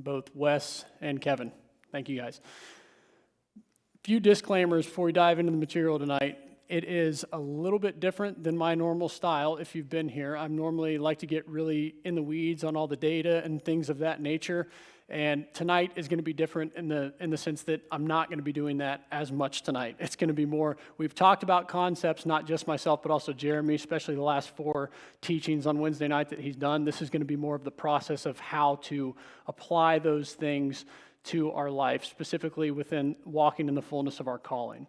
both Wes and Kevin. Thank you guys. Few disclaimers before we dive into the material tonight. It is a little bit different than my normal style if you've been here. I normally like to get really in the weeds on all the data and things of that nature. And tonight is going to be different in the sense that I'm not going to be doing that as much tonight. It's going to be more, we've talked about concepts, not just myself, but also Jeremy, especially the last 4 teachings on Wednesday night that he's done. This is going to be more of the process of how to apply those things to our life, specifically within walking in the fullness of our calling.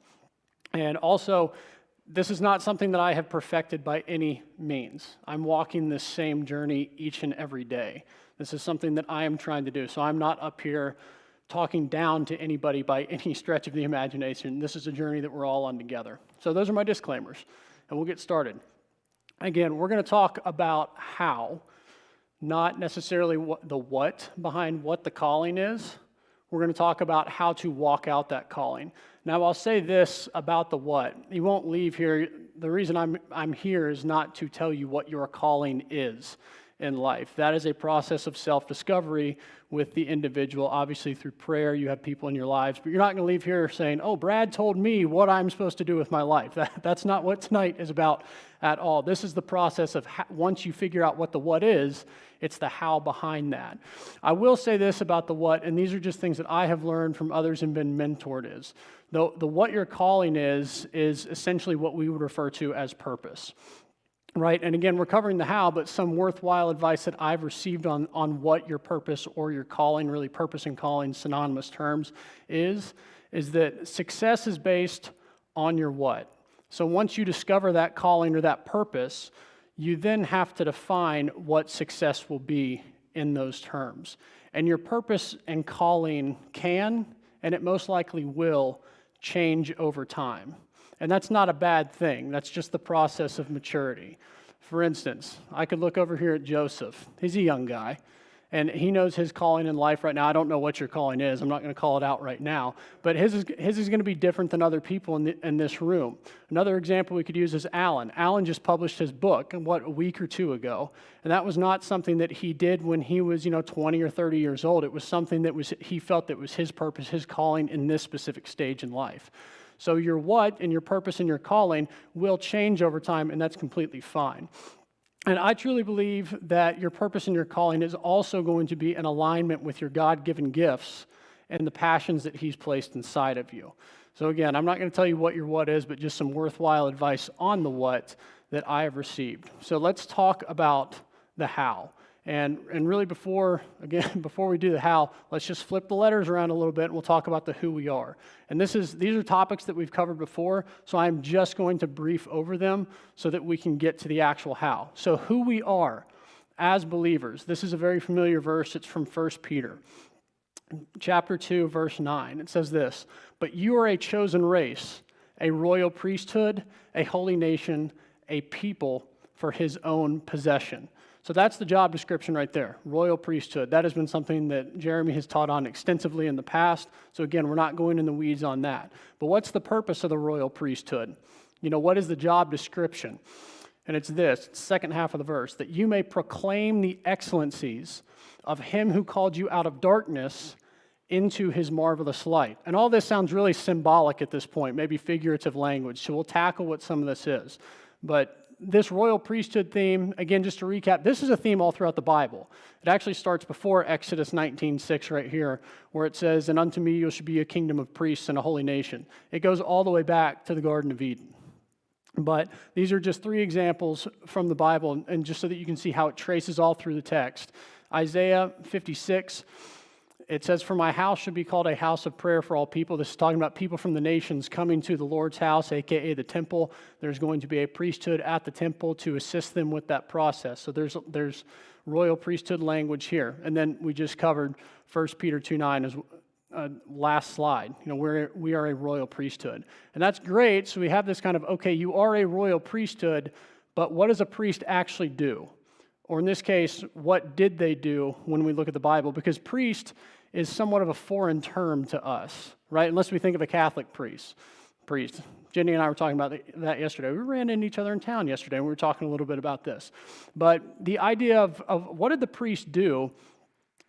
And also, this is not something that I have perfected by any means. I'm walking this same journey each and every day. This is something that I am trying to do. So I'm not up here talking down to anybody by any stretch of the imagination. This is a journey that we're all on together. So those are my disclaimers, and we'll get started. Again, we're going to talk about how, not necessarily the what behind what the calling is. We're going to talk about how to walk out that calling. Now, I'll say this about the what. You won't leave here. The reason I'm here is not to tell you what your calling is in life. That is a process of self-discovery with the individual. Obviously, through prayer, you have people in your lives, but you're not going to leave here saying, oh, Brad told me what I'm supposed to do with my life. That's not what tonight is about at all. This is the process of once you figure out what the what is, it's the how behind that. I will say this about the what, and these are just things that I have learned from others and been mentored is. The what your calling is essentially what we would refer to as purpose. Right, and again, we're covering the how, but some worthwhile advice that I've received on what your purpose or your calling, really purpose and calling, synonymous terms, is that success is based on your what. So once you discover that calling or that purpose, you then have to define what success will be in those terms. And your purpose and calling can, and it most likely will, change over time. And that's not a bad thing. That's just the process of maturity. For instance, I could look over here at Joseph. He's a young guy, and he knows his calling in life right now. I don't know what your calling is. I'm not going to call it out right now. But his is going to be different than other people in this room. Another example we could use is Alan. Alan just published his book, a week or 2 ago. And that was not something that he did when he was, 20 or 30 years old. It was something that he felt that was his purpose, his calling in this specific stage in life. So your what and your purpose and your calling will change over time, and that's completely fine. And I truly believe that your purpose and your calling is also going to be in alignment with your God-given gifts and the passions that He's placed inside of you. So again, I'm not going to tell you what your what is, but just some worthwhile advice on the what that I have received. So let's talk about the how. And really before we do the how, let's just flip the letters around a little bit and we'll talk about the who we are. And these are topics that we've covered before, so I'm just going to brief over them so that we can get to the actual how. So who we are as believers. This is a very familiar verse. It's from 1 Peter. Chapter 2, verse 9. It says this, "But you are a chosen race, a royal priesthood, a holy nation, a people for His own possession." So that's the job description right there, royal priesthood. That has been something that Jeremy has taught on extensively in the past. So again, we're not going in the weeds on that. But what's the purpose of the royal priesthood? What is the job description? And it's this, it's the second half of the verse, that you may proclaim the excellencies of Him who called you out of darkness into His marvelous light. And all this sounds really symbolic at this point, maybe figurative language. So we'll tackle what some of this is. But this royal priesthood theme, again, just to recap, this is a theme all throughout the Bible. It actually starts before Exodus 19:6 right here, where it says, "And unto me you shall be a kingdom of priests and a holy nation." It goes all the way back to the Garden of Eden. But these are just 3 examples from the Bible, and just so that you can see how it traces all through the text. Isaiah 56, it says, "For my house should be called a house of prayer for all people." This is talking about people from the nations coming to the Lord's house, a.k.a. the temple. There's going to be a priesthood at the temple to assist them with that process. So there's royal priesthood language here. And then we just covered 1 Peter 2:9 as last slide. We are a royal priesthood. And that's great. So we have this kind of, okay, you are a royal priesthood, but what does a priest actually do? Or in this case, what did they do when we look at the Bible? Because priest is somewhat of a foreign term to us, right? Unless we think of a Catholic priest. Jenny and I were talking about that yesterday. We ran into each other in town yesterday, and we were talking a little bit about this. But the idea of what did the priest do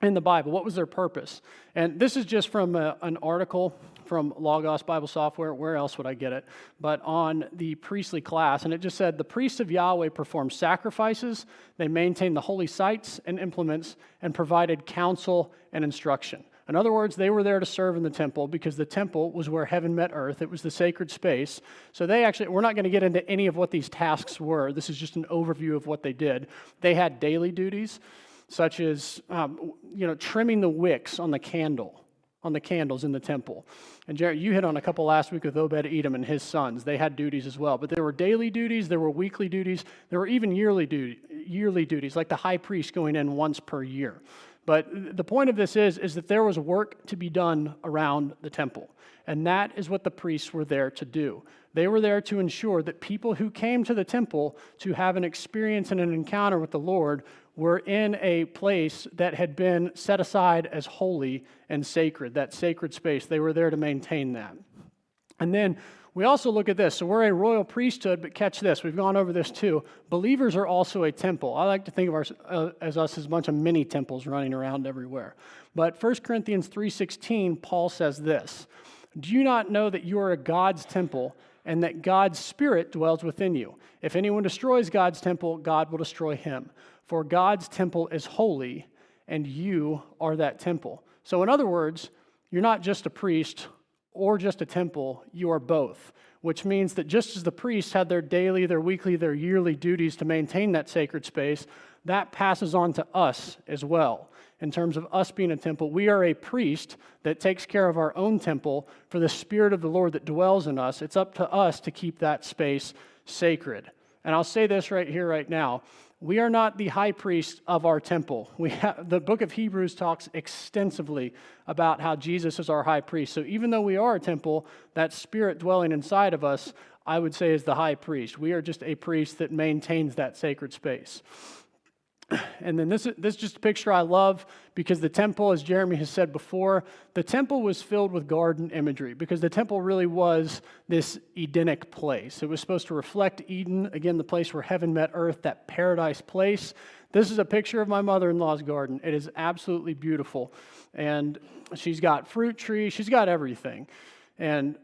in the Bible. What was their purpose? And this is just from an article from Logos Bible Software. Where else would I get it? But on the priestly class. And it just said, the priests of Yahweh performed sacrifices, they maintained the holy sites and implements, and provided counsel and instruction. In other words, they were there to serve in the temple because the temple was where heaven met earth. It was the sacred space. So we're not going to get into any of what these tasks were. This is just an overview of what they did. They had daily duties, such as trimming the wicks on the candles in the temple. And Jared, you hit on a couple last week with Obed-Edom and his sons. They had duties as well. But there were daily duties, there were weekly duties, there were even yearly duties, like the high priest going in once per year. But the point of this is that there was work to be done around the temple. And that is what the priests were there to do. They were there to ensure that people who came to the temple to have an experience and an encounter with the Lord were in a place that had been set aside as holy and sacred, that sacred space. They were there to maintain that. And then we also look at this. So we're a royal priesthood, but catch this. We've gone over this too. Believers are also a temple. I like to think of us as a bunch of mini temples running around everywhere. But 1 Corinthians 3:16, Paul says this, "Do you not know that you are God's temple and that God's Spirit dwells within you? If anyone destroys God's temple, God will destroy him. For God's temple is holy, and you are that temple." So in other words, you're not just a priest or just a temple, you are both, which means that just as the priests had their daily, their weekly, their yearly duties to maintain that sacred space, that passes on to us as well. In terms of us being a temple, we are a priest that takes care of our own temple for the Spirit of the Lord that dwells in us. It's up to us to keep that space sacred. And I'll say this right here, right now. We are not the high priest of our temple. The book of Hebrews talks extensively about how Jesus is our high priest. So even though we are a temple, that Spirit dwelling inside of us, I would say, is the high priest. We are just a priest that maintains that sacred space. And then this is just a picture I love because the temple, as Jeremy has said before, the temple was filled with garden imagery because the temple really was this Edenic place. It was supposed to reflect Eden, again, the place where heaven met earth, that paradise place. This is a picture of my mother-in-law's garden. It is absolutely beautiful. And she's got fruit trees. She's got everything. And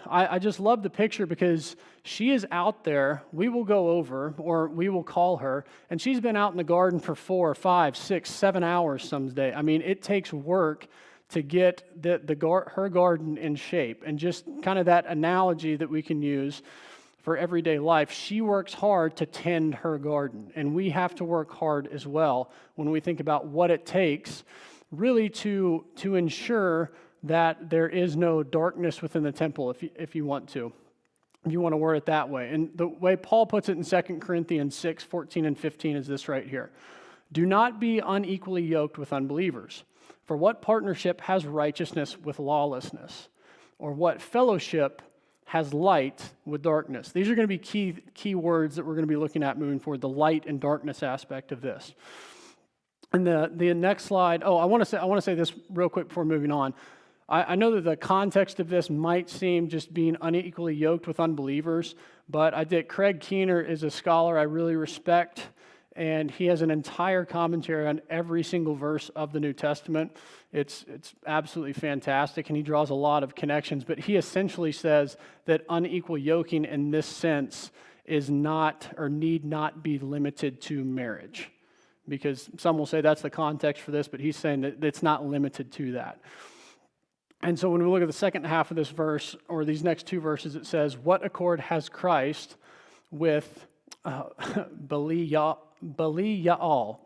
I just love the picture because she is out there. We will go over, or we will call her, and she's been out in the garden for 4, 5, 6, 7 hours some day. I mean, it takes work to get her garden in shape. And just kind of that analogy that we can use for everyday life, she works hard to tend her garden, and we have to work hard as well when we think about what it takes really to ensure that there is no darkness within the temple, if you want to word it that way. And the way Paul puts it in 2 Corinthians 6, 14 and 15 is this right here. "Do not be unequally yoked with unbelievers. For what partnership has righteousness with lawlessness? Or what fellowship has light with darkness?" These are going to be key words that we're going to be looking at moving forward, the light and darkness aspect of this. And the next slide, I want to say this real quick before moving on. I know that the context of this might seem just being unequally yoked with unbelievers, but Craig Keener is a scholar I really respect, and he has an entire commentary on every single verse of the New Testament. It's absolutely fantastic, and he draws a lot of connections, but he essentially says that unequal yoking in this sense is not or need not be limited to marriage, because some will say that's the context for this, but he's saying that it's not limited to that. And so when we look at the second half of this verse, or these next two verses, it says, "What accord has Christ with Belial?"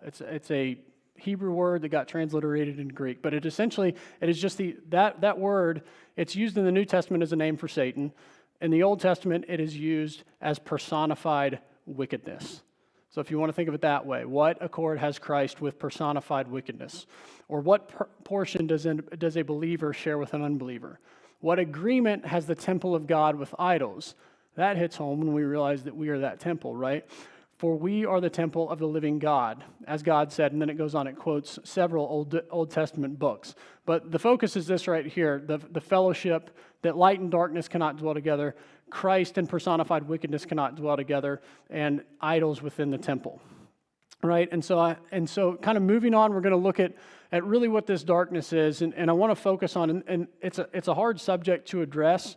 It's a Hebrew word that got transliterated into Greek, but it is just that word. It's used in the New Testament as a name for Satan. In the Old Testament, it is used as personified wickedness. So if you want to think of it that way, what accord has Christ with personified wickedness? Or what portion does a believer share with an unbeliever? What agreement has the temple of God with idols? That hits home when we realize that we are that temple, right? "For we are the temple of the living God," as God said, and then it goes on, it quotes several Old Testament books. But the focus is this right here, the fellowship that light and darkness cannot dwell together, Christ and personified wickedness cannot dwell together, and idols within the temple. right? And so kind of moving on, we're going to look at really what this darkness is, and I want to focus on, and it's a hard subject to address,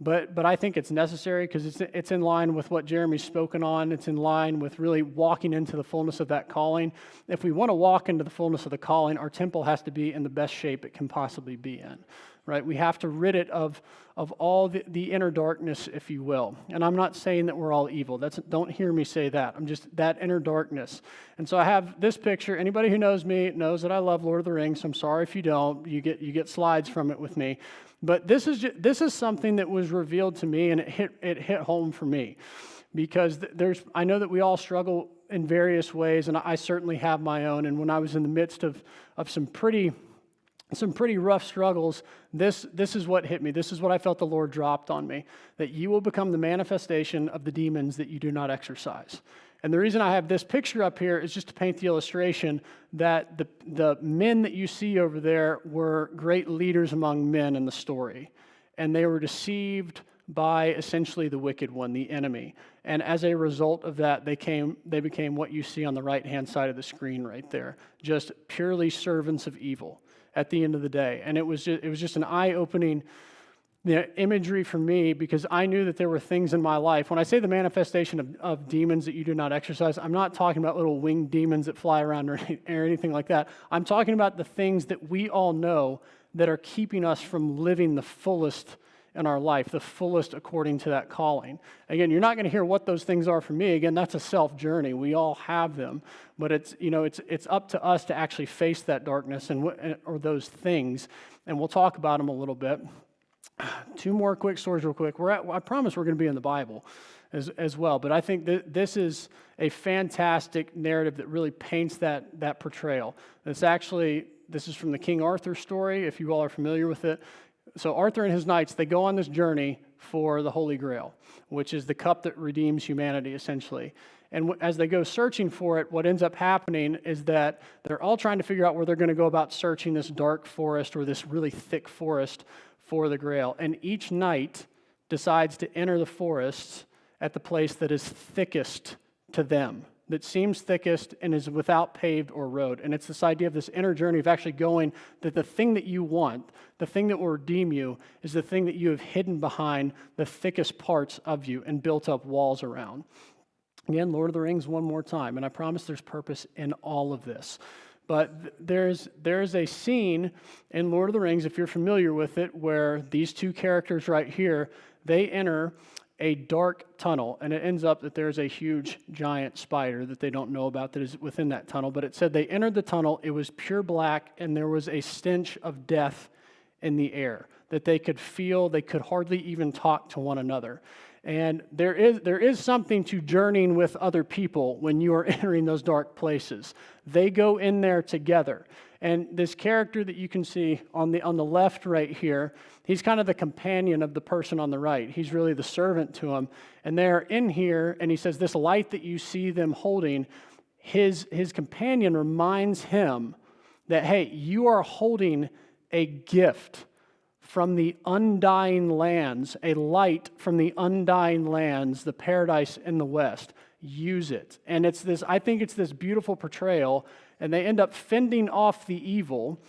but I think it's necessary because it's in line with what Jeremy's spoken on. It's in line with really walking into the fullness of that calling. If we want to walk into the fullness of the calling, our temple has to be in the best shape it can possibly be in, right? We have to rid it of all the inner darkness, if you will. And I'm not saying that we're all evil. Don't hear me say that. I'm just that inner darkness. And so I have this picture. Anybody who knows me knows that I love Lord of the Rings. So I'm sorry if you don't. You get slides from it with me. But this is something that was revealed to me, and it hit home for me, because I know that we all struggle in various ways, and I certainly have my own. And when I was in the midst of some pretty rough struggles, this is what hit me. This is what I felt the Lord dropped on me, that you will become the manifestation of the demons that you do not exorcise. And the reason I have this picture up here is just to paint the illustration that the men that you see over there were great leaders among men in the story. And they were deceived by essentially the wicked one, the enemy. And as a result of that, they became what you see on the right-hand side of the screen right there, just purely servants of evil at the end of the day. And it was just an eye-opening imagery for me, because I knew that there were things in my life. When I say the manifestation of demons that you do not exercise, I'm not talking about little winged demons that fly around or anything like that. I'm talking about the things that we all know that are keeping us from living the fullest in our life, the fullest according to that calling. Again, you're not going to hear what those things are from me. Again, that's a self journey. We all have them, but it's up to us to actually face that darkness or those things, and we'll talk about them a little bit. Two more quick stories real quick. I promise we're going to be in the Bible as well, but I think this is a fantastic narrative that really paints that portrayal. This is from the King Arthur story, if you all are familiar with it. So Arthur and his knights, they go on this journey for the Holy Grail, which is the cup that redeems humanity, essentially. And as they go searching for it, what ends up happening is that they're all trying to figure out where they're going to go about searching this dark forest or this really thick forest for the Grail. And each knight decides to enter the forest at the place that is thickest to them, that seems thickest and is without paved or road. And it's this idea of this inner journey of actually going that the thing that you want, the thing that will redeem you, is the thing that you have hidden behind the thickest parts of you and built up walls around. Again, Lord of the Rings one more time, and I promise there's purpose in all of this. But there's a scene in Lord of the Rings, if you're familiar with it, where these two characters right here, they enter a dark tunnel, and it ends up that there's a huge giant spider that they don't know about that is within that tunnel. But it said they entered the tunnel, it was pure black, and there was a stench of death in the air that they could feel. They could hardly even talk to one another. And there is something to journeying with other people when you are entering those dark places. They go in there together. And this character that you can see on the left right here, he's kind of the companion of the person on the right. He's really the servant to him. And they're in here, and he says this light that you see them holding, his companion reminds him that, hey, you are holding a gift from the undying lands, a light from the undying lands, the paradise in the west. Use it. And I think it's this beautiful portrayal, and they end up fending off the evil,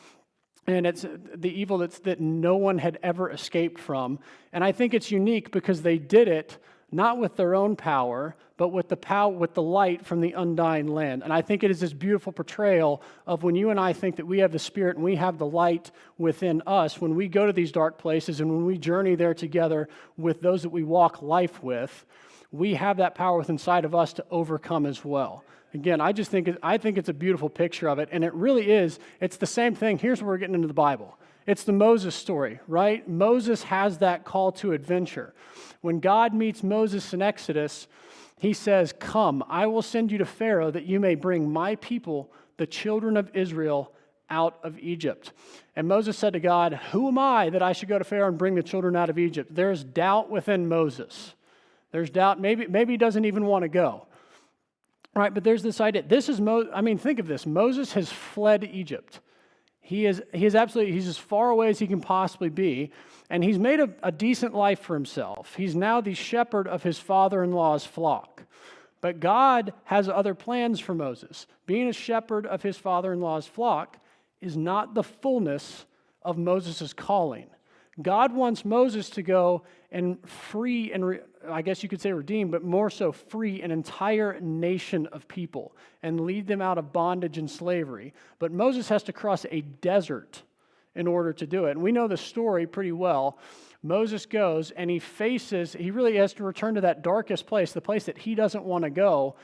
and it's the evil that no one had ever escaped from. And I think it's unique because they did it not with their own power, but with the light from the undying land. And I think it is this beautiful portrayal of when you and I think that we have the Spirit and we have the light within us, when we go to these dark places and when we journey there together with those that we walk life with, we have that power within inside of us to overcome as well. Again, I think it's a beautiful picture of it, and it really is. It's the same thing. Here's where we're getting into the Bible. It's the Moses story, right? Moses has that call to adventure. When God meets Moses in Exodus, he says, "Come, I will send you to Pharaoh that you may bring my people, the children of Israel, out of Egypt." And Moses said to God, "Who am I that I should go to Pharaoh and bring the children out of Egypt?" There's doubt within Moses. There's doubt. Maybe he doesn't even want to go. Right, but there's this idea. Think of this. Moses has fled Egypt. He's as far away as he can possibly be, and he's made a decent life for himself. He's now the shepherd of his father-in-law's flock. But God has other plans for Moses. Being a shepherd of his father-in-law's flock is not the fullness of Moses' calling. God wants Moses to go and free and, I guess you could say redeem, but more so free an entire nation of people and lead them out of bondage and slavery. But Moses has to cross a desert in order to do it. And we know the story pretty well. Moses goes and he really has to return to that darkest place, the place that he doesn't want to go,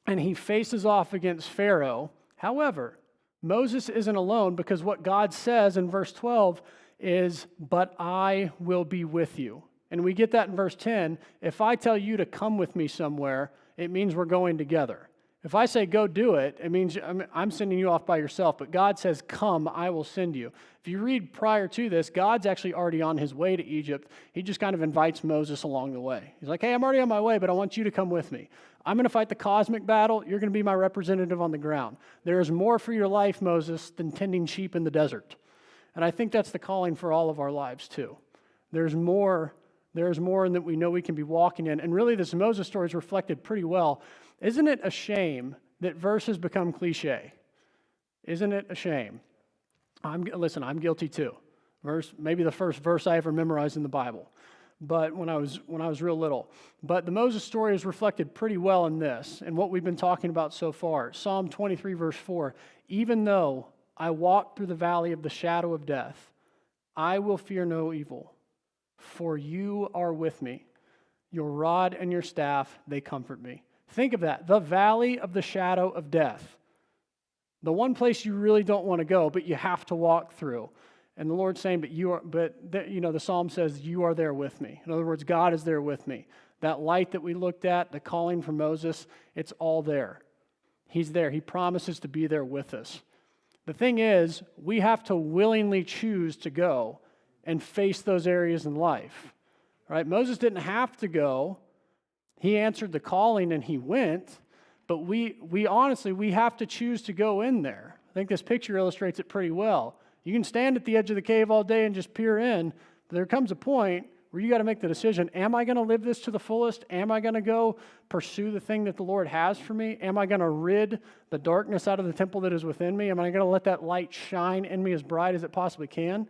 and he faces off against Pharaoh. However, Moses isn't alone, because what God says in verse 12 is, "But I will be with you." And we get that in verse 10. If I tell you to come with me somewhere, it means we're going together. If I say go do it, it means I'm sending you off by yourself. But God says, "Come, I will send you." If you read prior to this, God's actually already on his way to Egypt. He just kind of invites Moses along the way. He's like, "Hey, I'm already on my way, but I want you to come with me. I'm going to fight the cosmic battle. You're going to be my representative on the ground. There is more for your life, Moses, than tending sheep in the desert." And I think that's the calling for all of our lives too. There's more in that we know we can be walking in. And really this Moses story is reflected pretty well. Isn't it a shame that verses become cliche? Isn't it a shame? I'm guilty too. Maybe the first verse I ever memorized in the Bible, but when I was real little. But the Moses story is reflected pretty well in this, and what we've been talking about so far. Psalm 23, verse 4, "Even though I walk through the valley of the shadow of death, I will fear no evil, for you are with me. Your rod and your staff, they comfort me." Think of that, the valley of the shadow of death. The one place you really don't want to go, but you have to walk through. And the Lord's saying, the Psalm says, "You are there with me." In other words, God is there with me. That light that we looked at, the calling for Moses, it's all there. He's there. He promises to be there with us. The thing is, we have to willingly choose to go and face those areas in life. Right? Moses didn't have to go. He answered the calling and he went, but we honestly have to choose to go in there. I think this picture illustrates it pretty well. You can stand at the edge of the cave all day and just peer in, but there comes a point where you got to make the decision, am I going to live this to the fullest? Am I going to go pursue the thing that the Lord has for me? Am I going to rid the darkness out of the temple that is within me? Am I going to let that light shine in me as bright as it possibly can?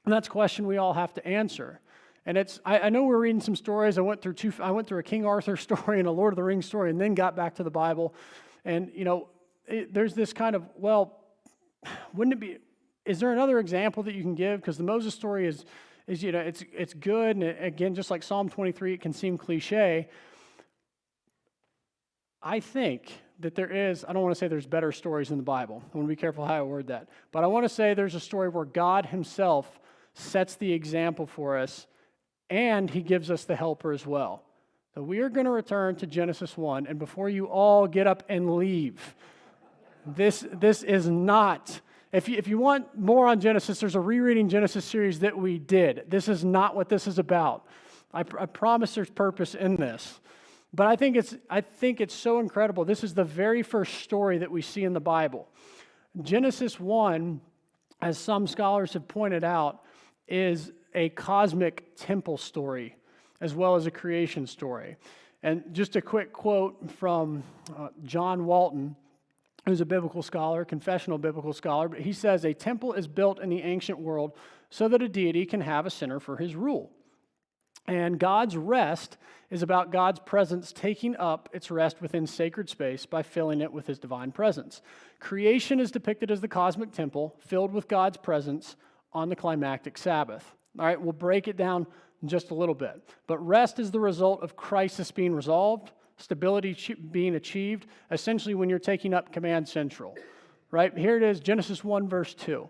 And that's a question we all have to answer. And I know we're reading some stories. I went through a King Arthur story and a Lord of the Rings story, and then got back to the Bible. And there's this kind of, wouldn't it be? Is there another example that you can give? Because the Moses story is it's good, and again, just like Psalm 23, it can seem cliche. I think that there is. I don't want to say there's better stories in the Bible. I want to be careful how I word that. But I want to say there's a story where God Himself sets the example for us, and He gives us the helper as well. So we are going to return to Genesis 1, and before you all get up and leave, this is not, if you want more on Genesis, there's a rereading Genesis series that we did. This is not what this is about. I promise there's purpose in this. But I think it's so incredible. This is the very first story that we see in the Bible. Genesis 1, as some scholars have pointed out, is a cosmic temple story as well as a creation story. And just a quick quote from John Walton, who's a biblical scholar, confessional biblical scholar, but he says, "A temple is built in the ancient world so that a deity can have a center for his rule. And God's rest is about God's presence taking up its rest within sacred space by filling it with His divine presence. Creation is depicted as the cosmic temple filled with God's presence on the climactic Sabbath." All right, we'll break it down just a little bit. But rest is the result of crisis being resolved, stability being achieved, essentially when you're taking up command central. Right? Here it is, Genesis 1, verse 2.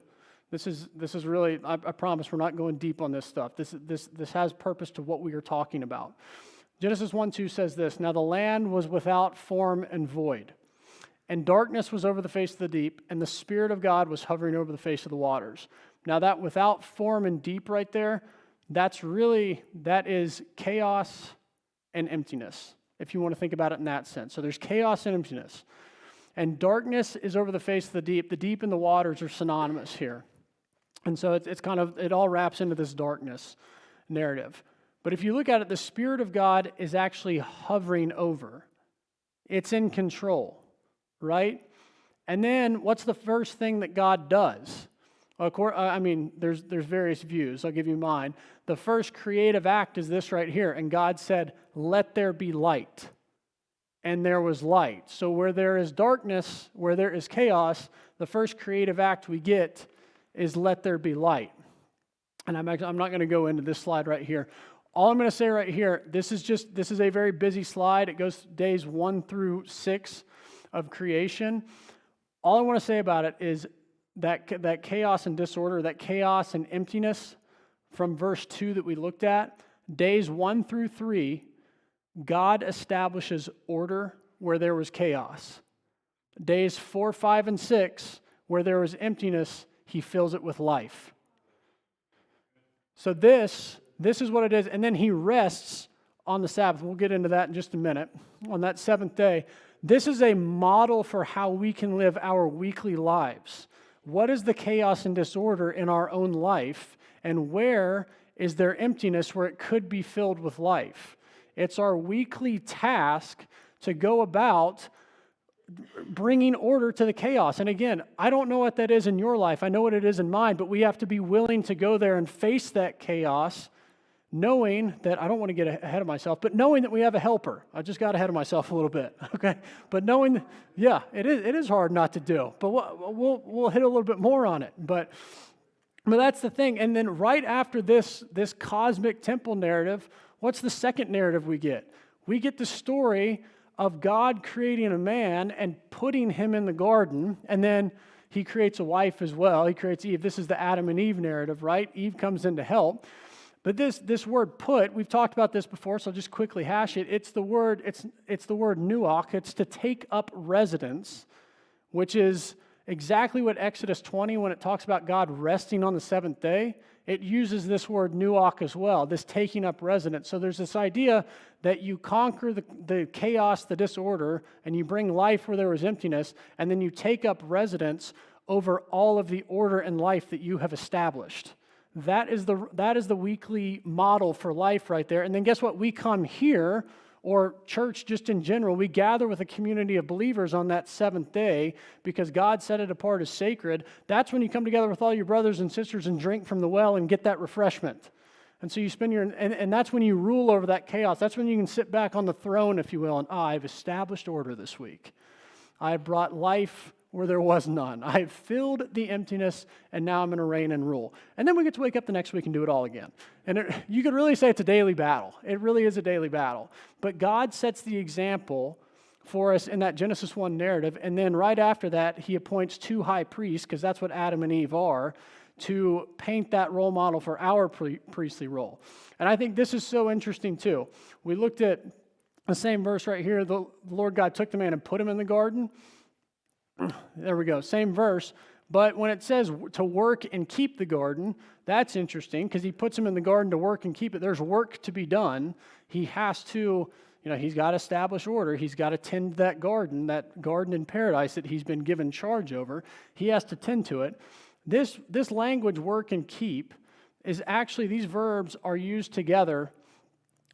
This is really, I promise we're not going deep on this stuff. This has purpose to what we are talking about. Genesis 1:2 says this, "Now the land was without form and void, and darkness was over the face of the deep, and the Spirit of God was hovering over the face of the waters." Now that without form and deep right there, that is chaos and emptiness, if you want to think about it in that sense. So there's chaos and emptiness. And darkness is over the face of the deep. The deep and the waters are synonymous here. And so it all wraps into this darkness narrative. But if you look at it, the Spirit of God is actually hovering over. It's in control, right? And then what's the first thing that God does? There's various views. I'll give you mine. The first creative act is this right here. And God said, "Let there be light." And there was light. So where there is darkness, where there is chaos, the first creative act we get is let there be light. And I'm not going to go into this slide right here. All I'm going to say right here, this is a very busy slide. It goes days 1 through 6 of creation. All I want to say about it is that chaos and disorder, that chaos and emptiness from verse 2 that we looked at, days 1 through 3, God establishes order where there was chaos. Days 4, 5, and 6, where there was emptiness, he fills it with life. So this is what it is. And then he rests on the Sabbath. We'll get into that in just a minute. On that seventh day, this is a model for how we can live our weekly lives. What is the chaos and disorder in our own life? And where is there emptiness where it could be filled with life? It's our weekly task to go about bringing order to the chaos. And again, I don't know what that is in your life. I know what it is in mine, but we have to be willing to go there and face that chaos, knowing that, I don't want to get ahead of myself, but knowing that we have a helper. I just got ahead of myself a little bit, okay? But knowing, yeah, it is hard not to do, but we'll hit a little bit more on it. But that's the thing. And then right after this cosmic temple narrative, what's the second narrative we get? We get the story of God creating a man and putting him in the garden, and then he creates a wife as well. He creates Eve. This is the Adam and Eve narrative, right? Eve comes in to help. But this word "put," we've talked about this before, so I'll just quickly hash it. It's the word nuach. It's to take up residence, which is exactly what Exodus 20, when it talks about God resting on the seventh day, it uses this word nuach as well, this taking up residence. So there's this idea that you conquer the chaos, the disorder, and you bring life where there was emptiness, and then you take up residence over all of the order and life that you have established. That is the weekly model for life right there. And then guess what? We come here, or church just in general, we gather with a community of believers on that seventh day because God set it apart as sacred. That's when you come together with all your brothers and sisters and drink from the well and get that refreshment. And so you spend and that's when you rule over that chaos. That's when you can sit back on the throne, if you will, and I've established order this week. I brought life where there was none. I have filled the emptiness, and now I'm going to reign and rule. And then we get to wake up the next week and do it all again. And you could really say it's a daily battle. It really is a daily battle. But God sets the example for us in that Genesis 1 narrative, and then right after that, he appoints 2 high priests, because that's what Adam and Eve are, to paint that role model for our priestly role. And I think this is so interesting too. We looked at the same verse right here. The Lord God took the man and put him in the garden. There we go, same verse. But when it says to work and keep the garden, that's interesting because he puts him in the garden to work and keep it. There's work to be done. He has to, he's got to establish order. He's got to tend that garden in paradise that he's been given charge over. He has to tend to it. This language, work and keep, is actually, these verbs are used together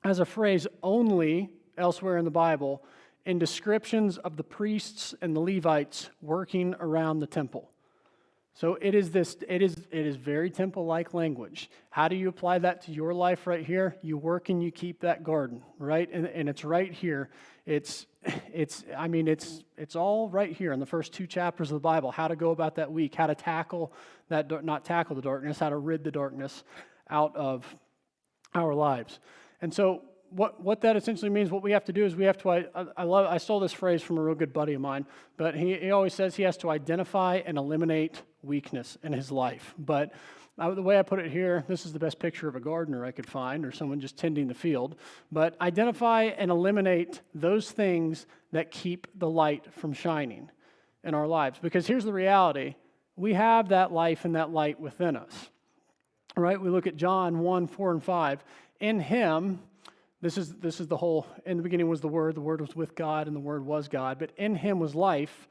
as a phrase only elsewhere in the Bible in descriptions of the priests and the Levites working around the temple. So it is very temple-like language. How do you apply that to your life right here? You work and you keep that garden, right? And it's right here. It's all right here in the first 2 chapters of the Bible. How to go about that week, how to tackle that, not tackle the darkness, how to rid the darkness out of our lives. And so what that essentially means, what we have to do is we have to, I stole this phrase from a real good buddy of mine, but he always says he has to identify and eliminate weakness in his life. But the way I put it here, this is the best picture of a gardener I could find, or someone just tending the field. But identify and eliminate those things that keep the light from shining in our lives. Because here's the reality. We have that life and that light within us. All right, we look at John 1, 4, and 5. In him, this is the whole, in the beginning was the Word was with God, and the Word was God. But in him was life,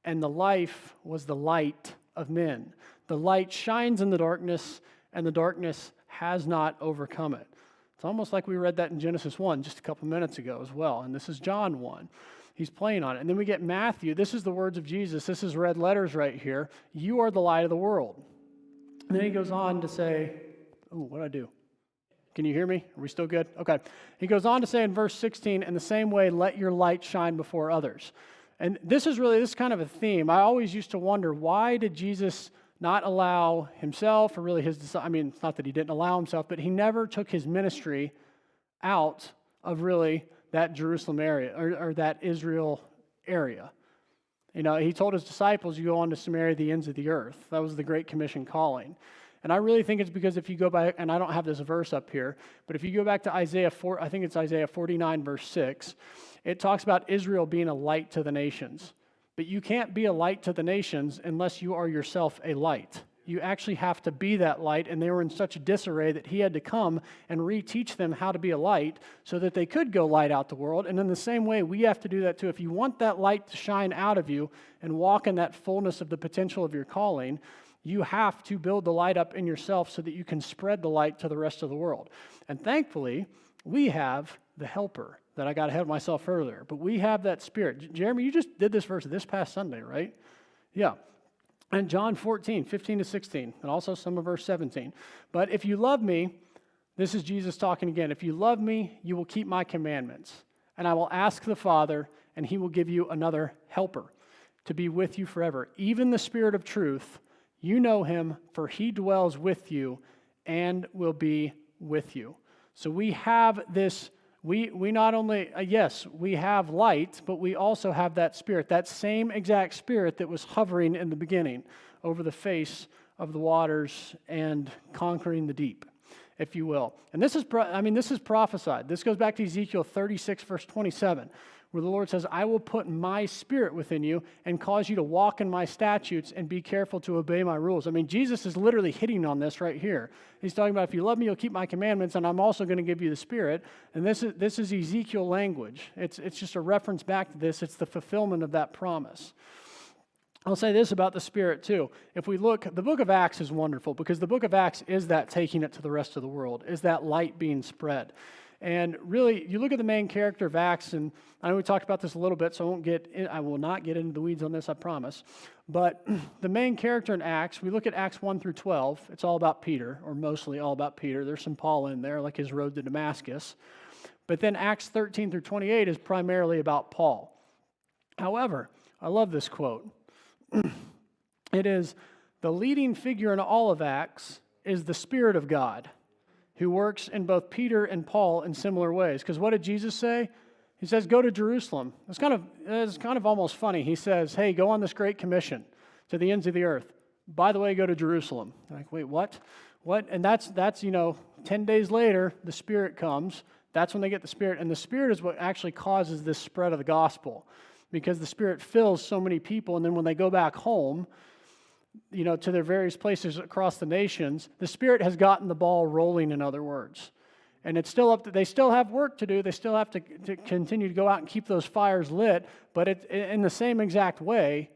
and the life was the light of men. The light shines in the darkness, and the darkness has not overcome it. It's almost like we read that in Genesis 1 just a couple minutes ago as well, and this is John 1. He's playing on it. And then we get Matthew. This is the words of Jesus. This is red letters right here. You are the light of the world. And then he goes on to say, oh, what did I do? Can you hear me? Are we still good? Okay. He goes on to say in verse 16, in the same way, let your light shine before others. And this is kind of a theme. I always used to wonder, why did Jesus not allow himself or really his disciples? I mean, it's not that he didn't allow himself, but he never took his ministry out of really that Jerusalem area or that Israel area. You know, he told his disciples, you go on to Samaria, the ends of the earth. That was the Great Commission calling. And I really think it's because if you go back, and I don't have this verse up here, but if you go back to Isaiah 4, I think it's Isaiah 49, verse 6, it talks about Israel being a light to the nations. But you can't be a light to the nations unless you are yourself a light. You actually have to be that light, and they were in such disarray that he had to come and reteach them how to be a light so that they could go light out the world. And in the same way, we have to do that too. If you want that light to shine out of you and walk in that fullness of the potential of your calling, you have to build the light up in yourself so that you can spread the light to the rest of the world. And thankfully, we have the helper that I got ahead of myself earlier. But we have that Spirit. Jeremy, you just did this verse this past Sunday, right? Yeah. And John 14, 15 to 16, and also some of verse 17. But if you love me, this is Jesus talking again. If you love me, you will keep my commandments. And I will ask the Father, and he will give you another helper to be with you forever. Even the Spirit of truth, you know him, for he dwells with you and will be with you. So we have this. We not only, yes, we have light, but we also have that Spirit, that same exact Spirit that was hovering in the beginning over the face of the waters and conquering the deep, if you will. And this is prophesied. This goes back to Ezekiel 36, verse 27, where the Lord says, I will put my Spirit within you and cause you to walk in my statutes and be careful to obey my rules. I mean, Jesus is literally hitting on this right here. He's talking about, if you love me, you'll keep my commandments, and I'm also going to give you the Spirit. And this is Ezekiel language. It's just a reference back to this. It's the fulfillment of that promise. I'll say this about the Spirit too. If we look, the book of Acts is wonderful because the book of Acts is that taking it to the rest of the world, is that light being spread. And really, you look at the main character of Acts, and I know we talked about this a little bit, so I will not get into the weeds on this, I promise. But the main character in Acts, we look at Acts 1 through 12, it's all about Peter, or mostly all about Peter. There's some Paul in there, like his road to Damascus. But then Acts 13 through 28 is primarily about Paul. However, I love this quote. It is, the leading figure in all of Acts is the Spirit of God, who works in both Peter and Paul in similar ways. Because what did Jesus say? He says, go to Jerusalem. It's kind of almost funny. He says, hey, go on this great commission to the ends of the earth. By the way, go to Jerusalem. I'm like, wait, what? What? And that's 10 days later, the Spirit comes. That's when they get the Spirit. And the Spirit is what actually causes this spread of the gospel. Because the Spirit fills so many people, and then when they go back home, to their various places across the nations, the Spirit has gotten the ball rolling, in other words. And it's still they still have work to do. They still have to continue to go out and keep those fires lit, but in the same exact way,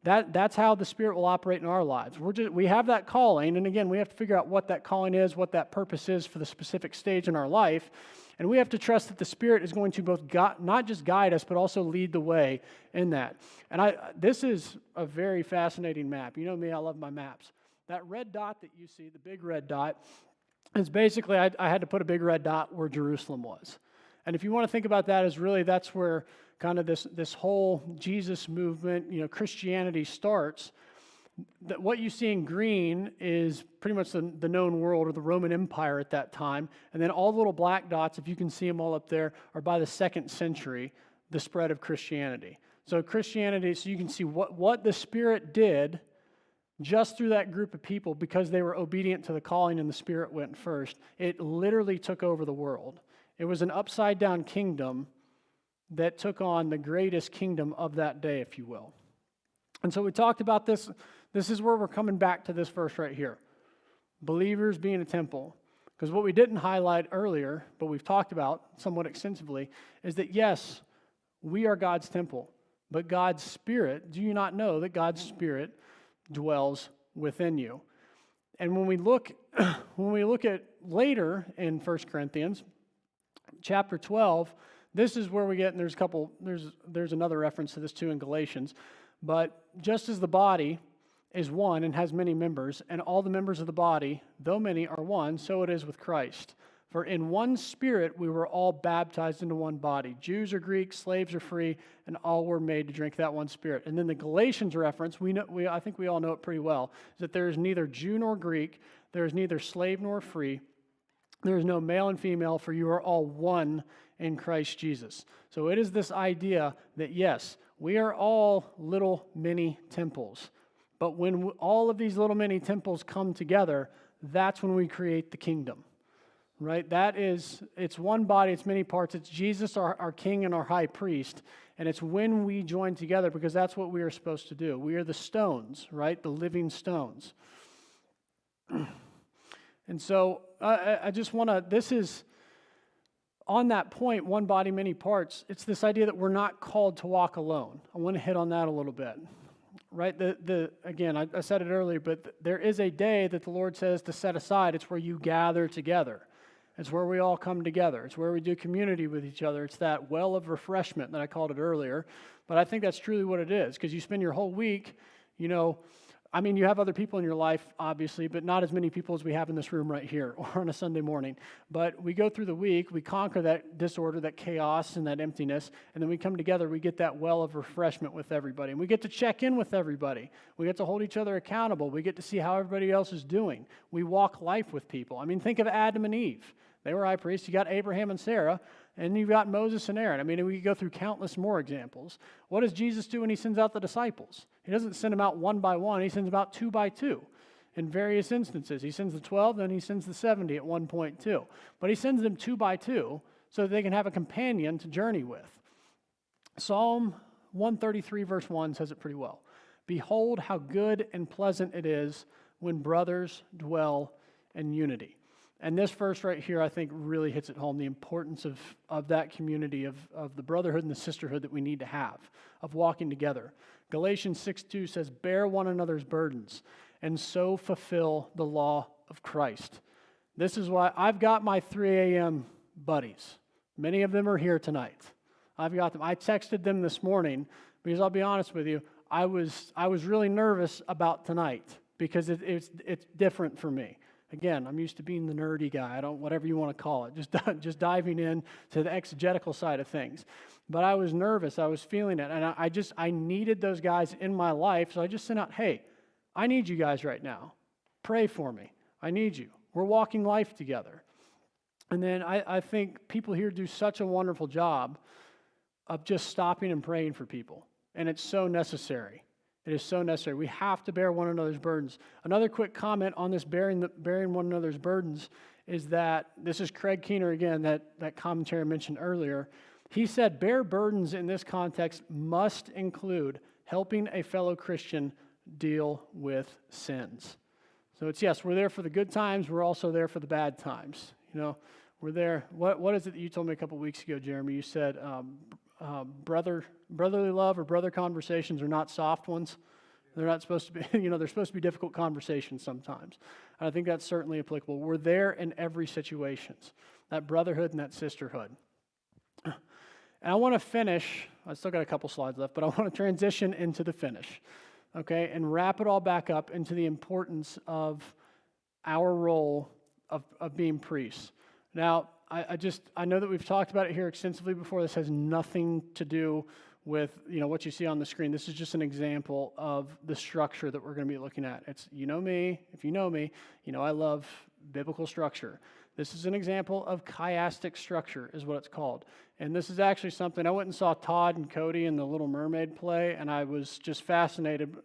that's how the Spirit will operate in our lives. We have that calling, and again, we have to figure out what that calling is, what that purpose is for the specific stage in our life, and we have to trust that the Spirit is going to both not just guide us, but also lead the way in that. And this is a very fascinating map. You know me, I love my maps. That red dot that you see, the big red dot, is basically, I had to put a big red dot where Jerusalem was. And if you want to think about that as really, that's where kind of this whole Jesus movement, Christianity starts. What you see in green is pretty much the known world or the Roman Empire at that time. And then all the little black dots, if you can see them all up there, are by the 2nd century, the spread of Christianity. So Christianity, so you can see what the Spirit did just through that group of people because they were obedient to the calling and the Spirit went first. It literally took over the world. It was an upside-down kingdom that took on the greatest kingdom of that day, if you will. And so we talked about this. This is where we're coming back to this verse right here. Believers being a temple. Because what we didn't highlight earlier, but we've talked about somewhat extensively, is that yes, we are God's temple. But God's Spirit, do you not know that God's Spirit dwells within you? And when we look at later in 1 Corinthians, chapter 12, this is where we get, and there's another reference to this too in Galatians, but just as the body is one and has many members, and all the members of the body, though many, are one, so it is with Christ. For in one Spirit we were all baptized into one body. Jews or Greeks, slaves or free, and all were made to drink that one Spirit. And then the Galatians reference, I think we all know it pretty well, is that there is neither Jew nor Greek, there is neither slave nor free, there is no male and female, for you are all one in Christ Jesus. So it is this idea that, yes, we are all little mini temples. But when all of these little mini temples come together, that's when we create the kingdom, right? It's one body, it's many parts. It's Jesus, our King and our High Priest. And it's when we join together, because that's what we are supposed to do. We are the stones, right? The living stones. And so I just want to, this is, on that point, one body, many parts, it's this idea that we're not called to walk alone. I want to hit on that a little bit. Right? Again, I said it earlier, but there is a day that the Lord says to set aside. It's where you gather together. It's where we all come together. It's where we do community with each other. It's that well of refreshment that I called it earlier. But I think that's truly what it is, because you spend your whole week, you have other people in your life, obviously, but not as many people as we have in this room right here or on a Sunday morning. But we go through the week, we conquer that disorder, that chaos, and that emptiness, and then we come together, we get that well of refreshment with everybody. And we get to check in with everybody. We get to hold each other accountable. We get to see how everybody else is doing. We walk life with people. Think of Adam and Eve. They were high priests. You got Abraham and Sarah, and you've got Moses and Aaron. We could go through countless more examples. What does Jesus do when he sends out the disciples? He doesn't send them out one by one. He sends them out two by two in various instances. He sends the 12, then he sends the 70 at one point too. But he sends them two by two so that they can have a companion to journey with. Psalm 133 verse 1 says it pretty well. Behold how good and pleasant it is when brothers dwell in unity. And this verse right here, I think, really hits it home, the importance of that community, of the brotherhood and the sisterhood that we need to have, of walking together. Galatians 6:2 says, bear one another's burdens, and so fulfill the law of Christ. This is why I've got my 3 a.m. buddies. Many of them are here tonight. I've got them. I texted them this morning, because I'll be honest with you, I was really nervous about tonight, because it's different for me. Again, I'm used to being the nerdy guy. Whatever you want to call it, just diving in to the exegetical side of things. But I was nervous. I was feeling it, and I needed those guys in my life. So I just sent out, hey, I need you guys right now. Pray for me. I need you. We're walking life together. And then I think people here do such a wonderful job of just stopping and praying for people, and it's so necessary. It is so necessary. We have to bear one another's burdens. Another quick comment on this bearing one another's burdens is that, this is Craig Keener again, that commentary I mentioned earlier. He said, bear burdens in this context must include helping a fellow Christian deal with sins. So it's, yes, we're there for the good times. We're also there for the bad times. We're there. What is it that you told me a couple weeks ago, Jeremy? You said, brotherly love or brother conversations are not soft ones. They're not supposed to be, they're supposed to be difficult conversations sometimes. And I think that's certainly applicable. We're there in every situation, that brotherhood and that sisterhood. And I want to finish, I still got a couple slides left, but I want to transition into the finish, okay, and wrap it all back up into the importance of our role of being priests. Now, I know that we've talked about it here extensively before. This has nothing to do with, what you see on the screen. This is just an example of the structure that we're going to be looking at. It's, me, if you know me, I love biblical structure. This is an example of chiastic structure is what it's called. And this is actually something, I went and saw Todd and Cody in The Little Mermaid play, and I was just fascinated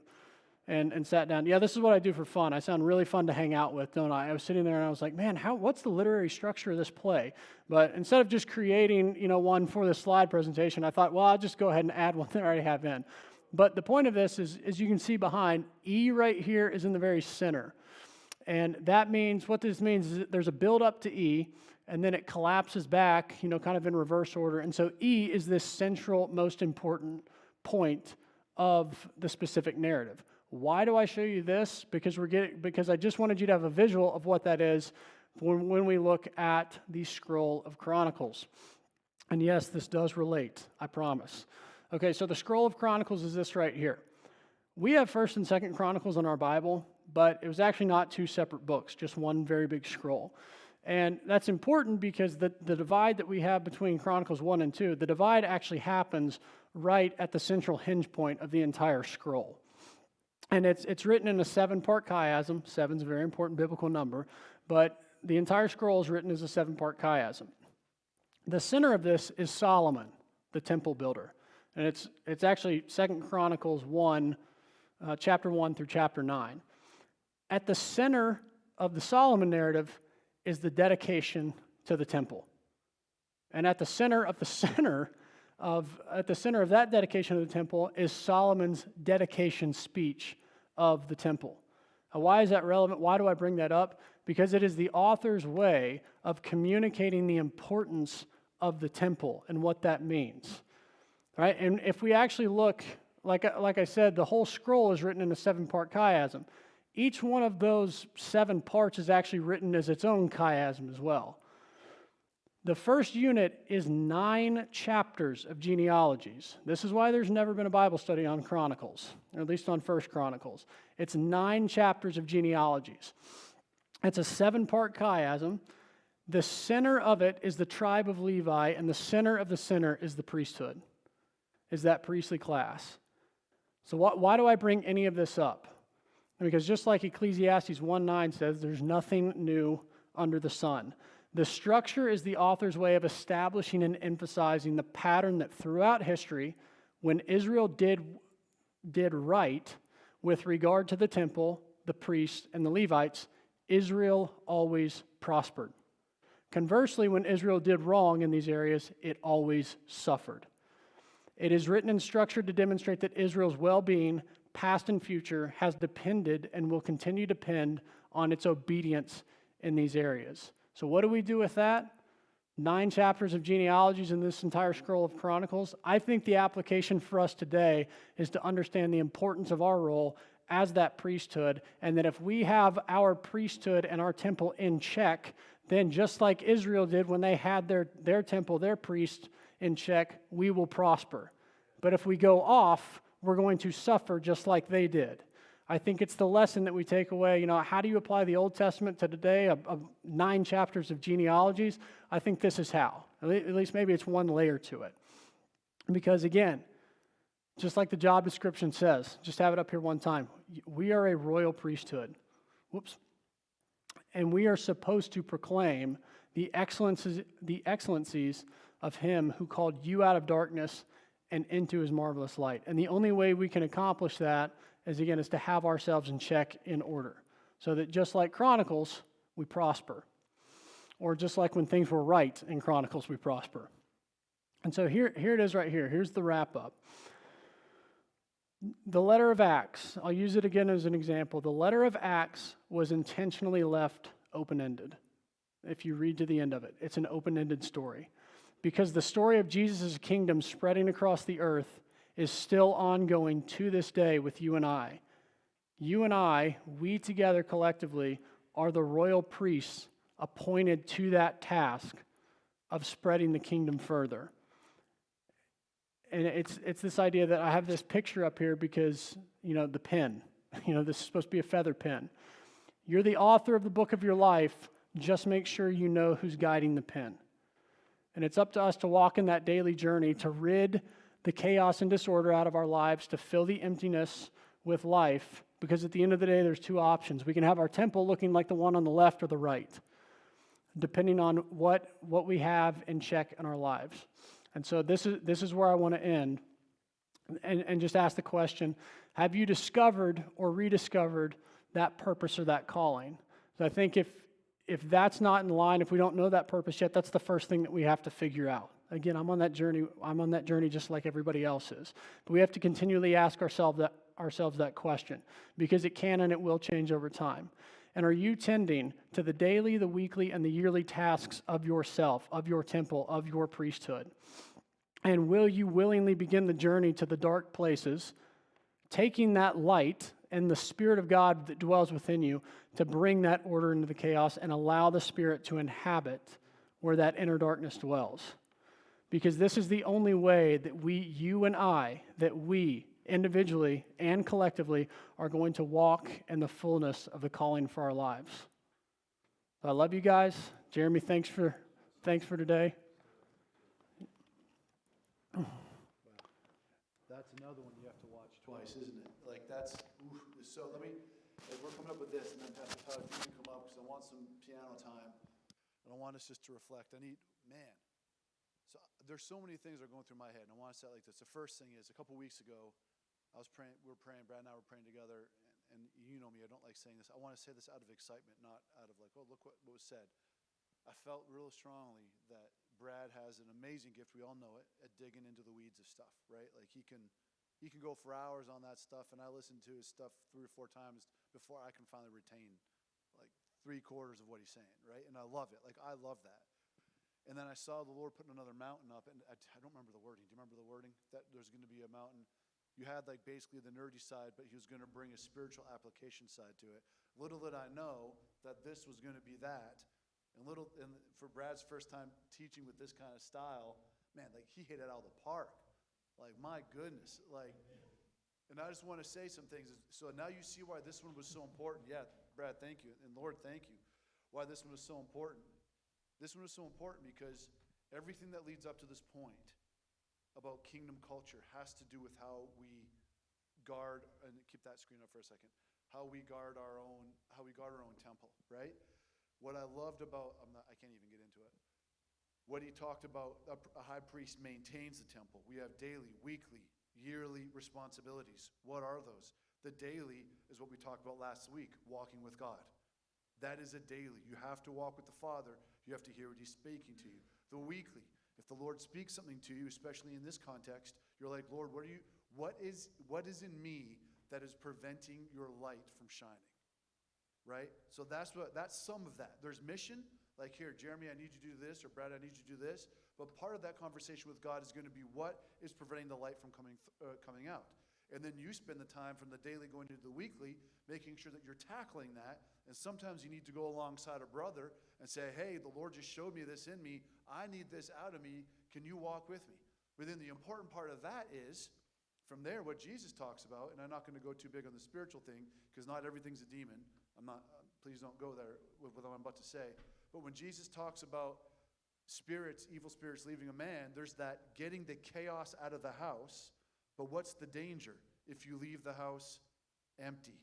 and sat down. Yeah, this is what I do for fun. I sound really fun to hang out with, don't I? I was sitting there and I was like, man, what's the literary structure of this play? But instead of just creating, one for the slide presentation, I thought, well, I'll just go ahead and add one that I already have in. But the point of this is, as you can see behind, E right here is in the very center. And that means, what this means is that there's a build up to E, and then it collapses back, kind of in reverse order. And so E is this central, most important point of the specific narrative. Why do I show you this? Because I just wanted you to have a visual of what that is when we look at the scroll of Chronicles. And yes, this does relate, I promise. Okay, so the scroll of Chronicles is this right here. We have 1st and 2nd Chronicles in our Bible, but it was actually not 2 separate books, just one very big scroll. And that's important because the divide that we have between Chronicles 1 and 2, the divide actually happens right at the central hinge point of the entire scroll. And it's written in a 7-part chiasm. 7 is a very important biblical number, but the entire scroll is written as a 7-part chiasm. The center of this is Solomon, the temple builder. And it's actually 2 Chronicles 1, chapter 1 through chapter 9. At the center of the Solomon narrative is the dedication to the temple. And at the center of that dedication of the temple is Solomon's dedication speech of the temple. Now, why is that relevant? Why do I bring that up? Because it is the author's way of communicating the importance of the temple and what that means. Right? And if we actually look, like I said, the whole scroll is written in a 7-part chiasm. Each one of those 7 parts is actually written as its own chiasm as well. The first unit is 9 chapters of genealogies. This is why there's never been a Bible study on Chronicles, or at least on 1st Chronicles. It's 9 chapters of genealogies. It's a 7-part chiasm. The center of it is the tribe of Levi, and the center of the center is the priesthood, is that priestly class. So why do I bring any of this up? Because just like Ecclesiastes 1:9 says, there's nothing new under the sun. The structure is the author's way of establishing and emphasizing the pattern that throughout history, when Israel did right with regard to the temple, the priests, and the Levites, Israel always prospered. Conversely, when Israel did wrong in these areas, it always suffered. It is written and structured to demonstrate that Israel's well-being, past and future, has depended and will continue to depend on its obedience in these areas. So what do we do with that? 9 chapters of genealogies in this entire scroll of Chronicles. I think the application for us today is to understand the importance of our role as that priesthood, and that if we have our priesthood and our temple in check, then just like Israel did when they had their temple, their priest in check, we will prosper. But if we go off, we're going to suffer just like they did. I think it's the lesson that we take away. How do you apply the Old Testament to today of 9 chapters of genealogies? I think this is how. At least maybe it's one layer to it. Because again, just like the job description says, just have it up here one time, we are a royal priesthood. Whoops. And we are supposed to proclaim the excellencies of Him who called you out of darkness and into His marvelous light. And the only way we can accomplish that is to have ourselves in check, in order, so that just like Chronicles, we prosper. Or just like when things were right in Chronicles, we prosper. And so here it is right here. Here's the wrap up. The letter of Acts, I'll use it again as an example. The letter of Acts was intentionally left open-ended. If you read to the end of it, it's an open-ended story. Because the story of Jesus' kingdom spreading across the earth is still ongoing to this day with you and I. You and I, we together collectively, are the royal priests appointed to that task of spreading the kingdom further. And it's this idea that I have this picture up here because, the pen. This is supposed to be a feather pen. You're the author of the book of your life. Just make sure you know who's guiding the pen. And it's up to us to walk in that daily journey to rid the chaos and disorder out of our lives, to fill the emptiness with life. Because at the end of the day, there's 2 options. We can have our temple looking like the one on the left or the right, depending on what we have in check in our lives. And so this is where I want to end and just ask the question, have you discovered or rediscovered that purpose or that calling? So I think if that's not in line, if we don't know that purpose yet, that's the first thing that we have to figure out. Again, I'm on that journey just like everybody else is. But we have to continually ask ourselves that question, because it can and it will change over time. And are you tending to the daily, the weekly, and the yearly tasks of yourself, of your temple, of your priesthood? And will you willingly begin the journey to the dark places, taking that light and the Spirit of God that dwells within you to bring that order into the chaos and allow the Spirit to inhabit where that inner darkness dwells. Because this is the only way that you and I, that we individually and collectively are going to walk in the fullness of the calling for our lives. I love you guys. Jeremy, thanks for today. That's another one you have to watch twice, isn't it? Like that's, so let me, like we're coming up with this, and then Pastor Todd, you can come up because I want some piano time. And I want us just to reflect. So there's so many things that are going through my head, and I want to say it like this. The first thing is, a couple weeks ago, we were praying, Brad and I were praying together, and you know me, I don't like saying this. I want to say this out of excitement, not out of like, oh, look what was said. I felt real strongly that Brad has an amazing gift, we all know it, at digging into the weeds of stuff, right? Like he can go for hours on that stuff, and I listen to his stuff 3 or 4 times before I can finally retain like 3/4 of what he's saying, right? And I love it. Like I love that. And then I saw the Lord putting another mountain up, and I don't remember the wording. Do you remember the wording? That there's going to be a mountain. You had like basically the nerdy side, but he was going to bring a spiritual application side to it. Little did I know that this was going to be that. And for Brad's first time teaching with this kind of style, man, like he hit it out of the park. Like my goodness, like. And I just want to say some things. So now you see why this one was so important. Yeah, Brad, thank you, and Lord, thank you. Why this one was so important. This one is so important because everything that leads up to this point about kingdom culture has to do with how we guard, and keep that screen up for a second, how we guard our own temple, right? What I loved about, I can't even get into it. What he talked about, a high priest maintains the temple. We have daily, weekly, yearly responsibilities. What are those? The daily is what we talked about last week, walking with God. That is a daily. You have to walk with the Father. You have to hear what he's speaking to you. The weekly, if the Lord speaks something to you, especially in this context, you're like, Lord, what is in me that is preventing your light from shining? Right? So that's some of that. There's mission, like here, Jeremy, I need you to do this, or Brad, I need you to do this. But part of that conversation with God is going to be what is preventing the light from coming out. And then you spend the time from the daily going into the weekly, making sure that you're tackling that. And sometimes you need to go alongside a brother and say, hey, the Lord just showed me this in me. I need this out of me. Can you walk with me? But then the important part of that is, from there, what Jesus talks about, and I'm not going to go too big on the spiritual thing, because not everything's a demon. Please don't go there with what I'm about to say. But when Jesus talks about evil spirits leaving a man, there's that getting the chaos out of the house. But what's the danger if you leave the house empty,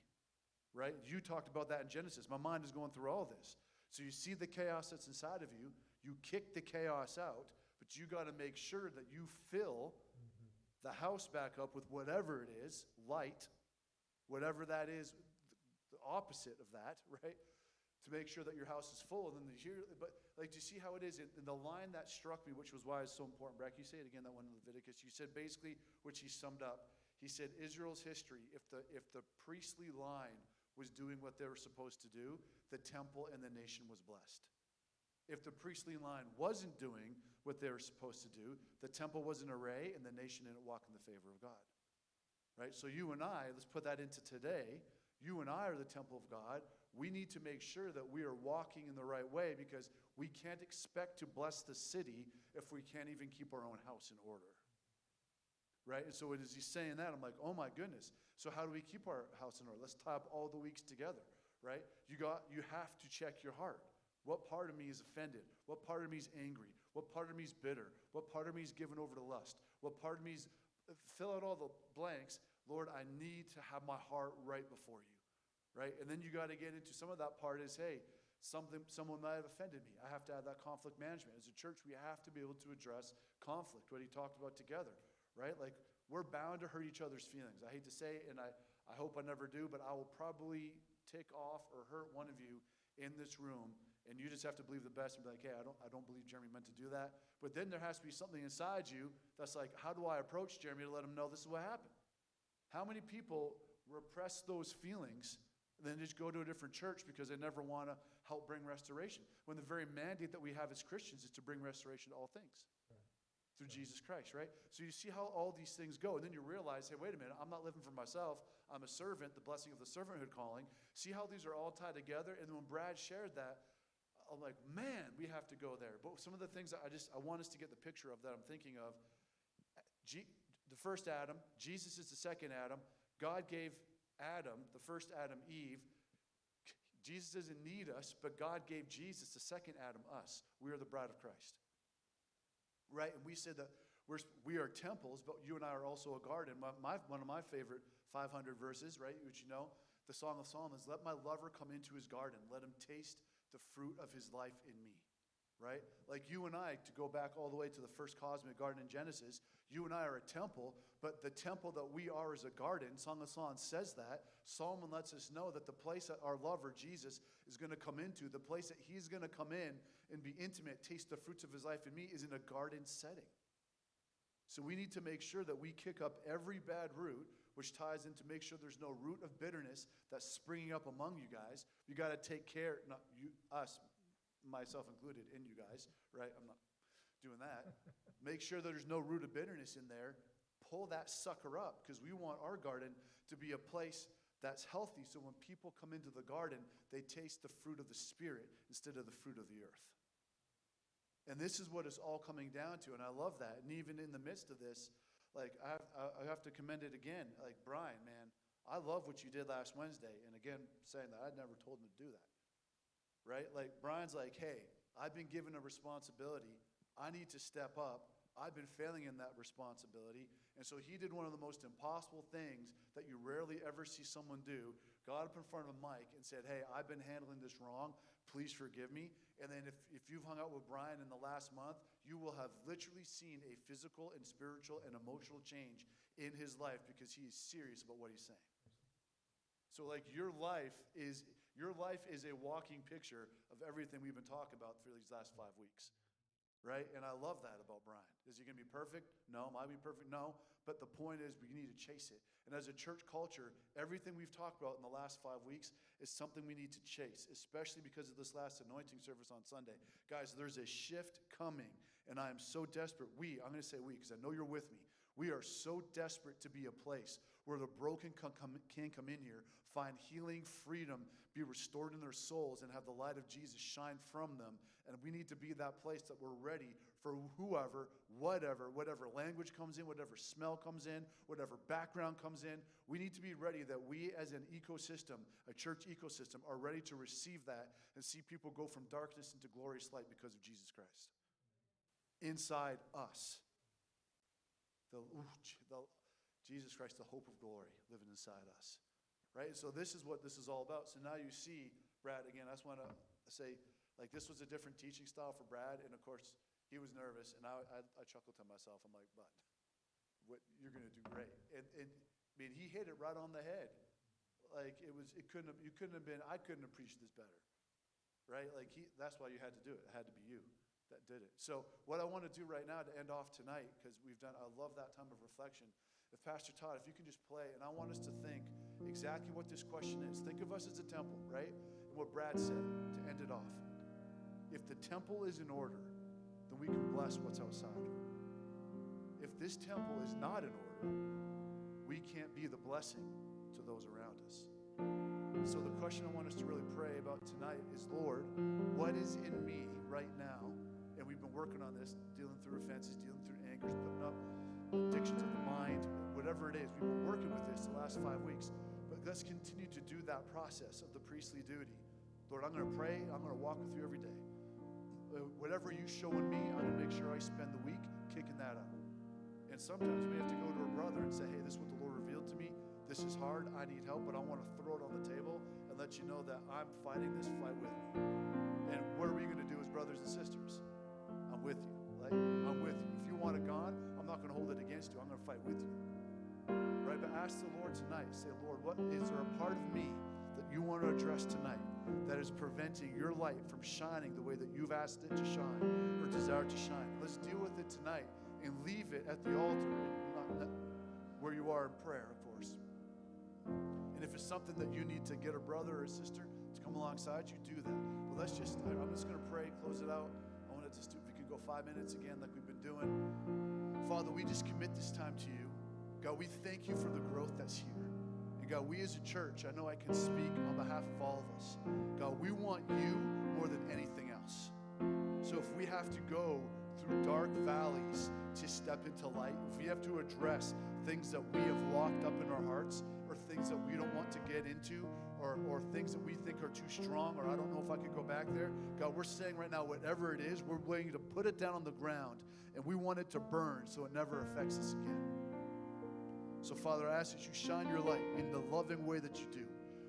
right? You talked about that in Genesis. My mind is going through all this. So you see the chaos that's inside of you. You kick the chaos out, but you got to make sure that you fill the house back up with whatever it is, light, whatever that is, the opposite of that, right? To make sure that your house is full. And then but like, do you see how it is? In the line that struck me, which was why it's so important, Brad, you say it again, that one in Leviticus. You said basically, which he summed up, he said Israel's history, if the priestly line was doing what they were supposed to do, the temple and the nation was blessed. If the priestly line wasn't doing what they were supposed to do, the temple was in array and the nation didn't walk in the favor of God. Right? So you and I, let's put that into today. You and I are the temple of God. We need to make sure that we are walking in the right way, because we can't expect to bless the city if we can't even keep our own house in order. Right? And so as he's saying that, I'm like, oh my goodness. So how do we keep our house in order? Let's tie up all the weeks together. Right? You have to check your heart. What part of me is offended? What part of me is angry? What part of me is bitter? What part of me is given over to lust? What part of me is, fill out all the blanks. Lord, I need to have my heart right before you. Right? And then you got to get into some of that part is, hey, someone might have offended me. I have to have that conflict management. As a church, we have to be able to address conflict, what he talked about together. Right? Like, we're bound to hurt each other's feelings. I hate to say it, and I hope I never do, but I will probably tick off or hurt one of you in this room, and you just have to believe the best and be like, hey, I don't believe Jeremy meant to do that. But then there has to be something inside you that's like, how do I approach Jeremy to let him know this is what happened? How many people repress those feelings and then just go to a different church because they never want to help bring restoration, when the very mandate that we have as Christians is to bring restoration to all things? Right. through Jesus Christ, right? So you see how all these things go, and then you realize, hey, wait a minute, I'm not living for myself. I'm a servant, the blessing of the servanthood calling. See how these are all tied together? And when Brad shared that, I'm like, man, we have to go there. But some of the things I want us to get the picture of that I'm thinking of, the first Adam, Jesus is the second Adam. God gave Adam, the first Adam, Eve. Jesus doesn't need us, but God gave Jesus, the second Adam, us. We are the bride of Christ. Right? And we said that we are temples, but you and I are also a garden. One of my favorite 500 verses, right, which you know, the Song of Solomon is, let my lover come into his garden. Let him taste the fruit of his life in me. Right? Like you and I, to go back all the way to the first cosmic garden in Genesis, you and I are a temple, but the temple that we are is a garden. Song of Solomon says that. Solomon lets us know that the place that our lover, Jesus, is going to come into, the place that he's going to come in and be intimate, taste the fruits of his life in me, is in a garden setting. So we need to make sure that we kick up every bad root, which ties into make sure there's no root of bitterness that's springing up among you guys. You got to take care, not you, us, myself included, in you guys, right? I'm not doing that. Make sure that there's no root of bitterness in there. Pull that sucker up, because we want our garden to be a place that's healthy, so when people come into the garden, they taste the fruit of the Spirit instead of the fruit of the earth. And this is what it's all coming down to, and I love that. And even in the midst of this, like I have to commend it again. Like, Brian, man, I love what you did last Wednesday. And again, saying that, I'd never told him to do that. Right? Like, Brian's like, hey, I've been given a responsibility. I need to step up. I've been failing in that responsibility. And so he did one of the most impossible things that you rarely ever see someone do. Got up in front of a mic and said, hey, I've been handling this wrong. Please forgive me. And then if you've hung out with Brian in the last month, you will have literally seen a physical and spiritual and emotional change in his life, because he is serious about what he's saying. So like your life is a walking picture of everything we've been talking about for these last 5 weeks. Right? And I love that about Brian. Is he going to be perfect? No. Am I going to be perfect? No. But the point is, we need to chase it. And as a church culture, everything we've talked about in the last 5 weeks is something we need to chase, especially because of this last anointing service on Sunday. Guys, there's a shift coming, and I am so desperate. I'm going to say we, because I know you're with me. We are so desperate to be a place where the broken can come in here, find healing, freedom, be restored in their souls, and have the light of Jesus shine from them. And we need to be that place that we're ready for whoever, whatever language comes in, whatever smell comes in, whatever background comes in. We need to be ready that we as an ecosystem, a church ecosystem, are ready to receive that and see people go from darkness into glorious light because of Jesus Christ. Inside us. Jesus Christ, the hope of glory, living inside us. Right? So this is what this is all about. So now you see, Brad, again, I just want to say, like, this was a different teaching style for Brad, and of course, he was nervous, and I chuckled to myself. I'm like, but you're going to do great. And I mean, he hit it right on the head. Like, I couldn't have preached this better. Right? Like, that's why you had to do it. It had to be you that did it. So what I want to do right now to end off tonight, because I love that time of reflection. If Pastor Todd, if you can just play, and I want us to think exactly what this question is. Think of us as a temple, right? And what Brad said to end it off. If the temple is in order, then we can bless what's outside. If this temple is not in order, we can't be the blessing to those around us. So the question I want us to really pray about tonight is, Lord, what is in me right now? And we've been working on this, dealing through offenses, dealing through angers, putting up addictions of the mind, whatever it is. We've been working with this the last 5 weeks. But let's continue to do that process of the priestly duty. Lord, I'm going to pray. I'm going to walk with you every day. Whatever you show in me, I'm going to make sure I spend the week kicking that out. And sometimes we have to go to a brother and say, hey, this is what the Lord revealed to me. This is hard. I need help, but I want to throw it on the table and let you know that I'm fighting this fight with me. And what are we going to do as brothers and sisters? I'm with you. Like, I'm with you. If you want it gone, I'm not going to hold it against you. I'm going to fight with you. Right? But ask the Lord tonight. Say, Lord, what is there a part of me that you want to address tonight that is preventing your light from shining the way that you've asked it to shine or desire to shine? Let's deal with it tonight and leave it at the altar, not where you are in prayer, of course. And if it's something that you need to get a brother or a sister to come alongside you, do that. But I'm just going to pray, close it out. I want to just, if we can go 5 minutes again like we've been doing. Father, we just commit this time to you. God, we thank you for the growth that's here. And God, we as a church, I know I can speak on behalf of all of us. God, we want you more than anything else. So if we have to go through dark valleys to step into light, if we have to address things that we have locked up in our hearts, or things that we don't want to get into, or things that we think are too strong, or I don't know if I could go back there, God, we're saying right now, whatever it is, we're willing to put it down on the ground, and we want it to burn so it never affects us again. So, Father, I ask that you shine your light in the loving way that you do.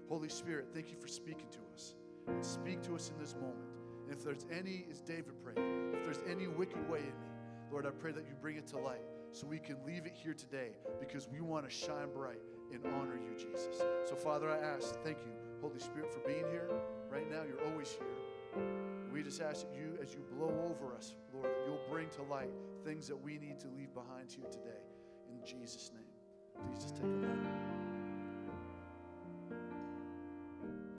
Holy Spirit, thank you for speaking to us. And speak to us in this moment. And if there's any, as David prayed, if there's any wicked way in me, Lord, I pray that you bring it to light so we can leave it here today, because we want to shine bright and honor you, Jesus. So, Father, I ask, thank you, Holy Spirit, for being here. Right now, you're always here. We just ask that you, as you blow over us, Lord, that you'll bring to light things that we need to leave behind here today. In Jesus' name. Please just take a moment.